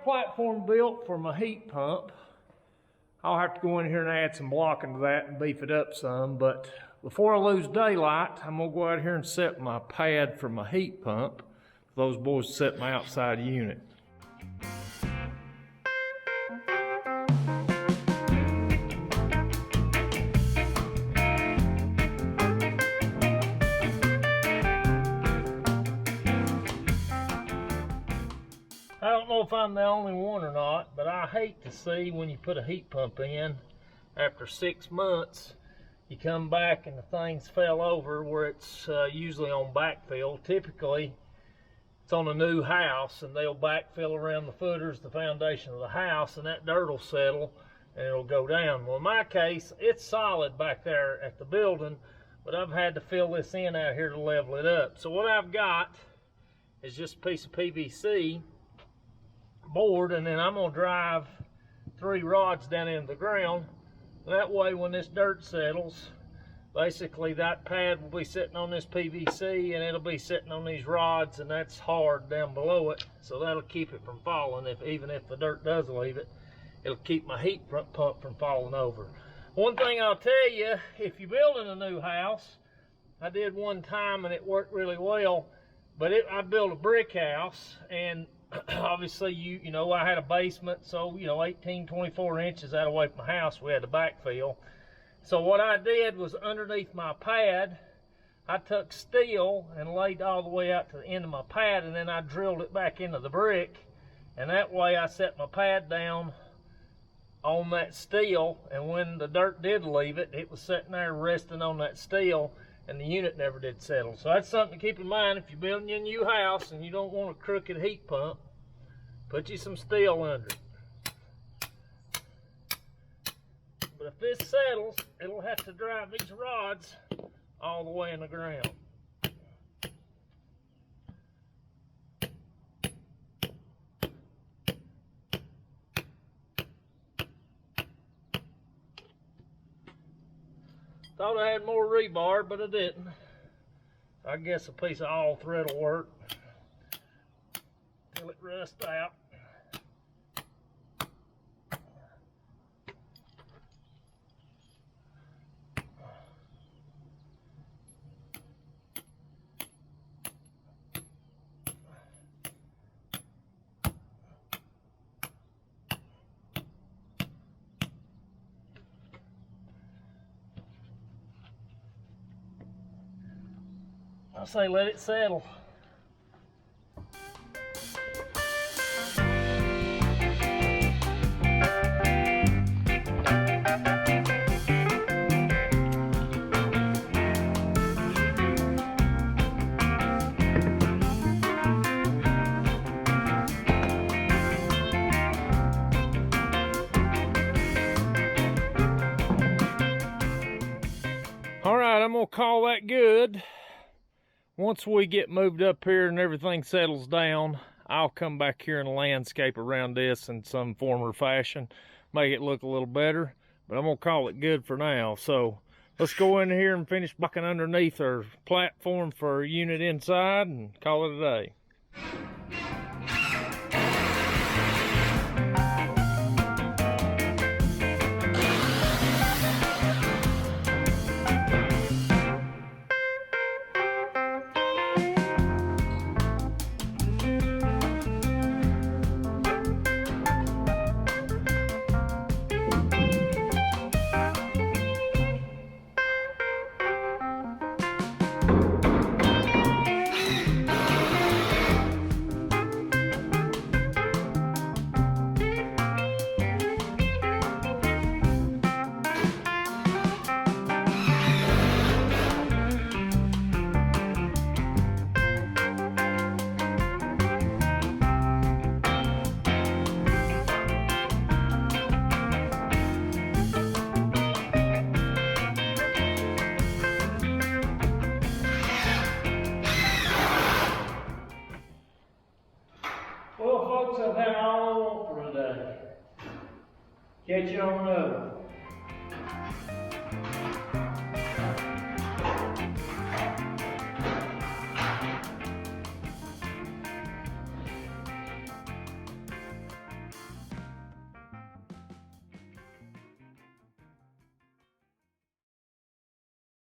platform built for my heat pump. I'll have to go in here and add some blocking to that and beef it up some, but before I lose daylight, I'm gonna go out here and set my pad for my heat pump. Those boys set my outside unit. I don't know if I'm the only one or not, but I hate to see when you put a heat pump in, after 6 months, you come back and the things fell over where it's usually on backfill. Typically, it's on a new house and they'll backfill around the footers, the foundation of the house, and that dirt will settle and it'll go down. Well, in my case, it's solid back there at the building, but I've had to fill this in out here to level it up. So what I've got is just a piece of PVC board, and then I'm gonna drive 3 rods down into the ground. That way when this dirt settles, basically that pad will be sitting on this PVC and it'll be sitting on these rods, and that's hard down below it, so that'll keep it from falling. Even if the dirt does leave it, it'll keep my heat pump from falling over. One thing I'll tell you, if you're building a new house, I did one time and it worked really well, but I built a brick house, and obviously you know I had a basement, so 18-24 inches out away from my house we had to backfill. So what I did was, underneath my pad I took steel and laid all the way out to the end of my pad, and then I drilled it back into the brick, and that way I set my pad down on that steel, and when the dirt did leave it, it was sitting there resting on that steel, and the unit never did settle. So that's something to keep in mind if you're building a new house and you don't want a crooked heat pump. Put you some steel under it. But if this settles, it'll have to drive these rods all the way in the ground. Thought I had more rebar, but I didn't. I guess a piece of all thread will work till it rusts out. I say let it settle. All right, I'm gonna call that good. Once we get moved up here and everything settles down, I'll come back here and landscape around this in some form or fashion, make it look a little better, but I'm gonna call it good for now. So let's go in here and finish bucking underneath our platform for our unit inside and call it a day. Well, folks, I've had all I want for today. Catch you on another.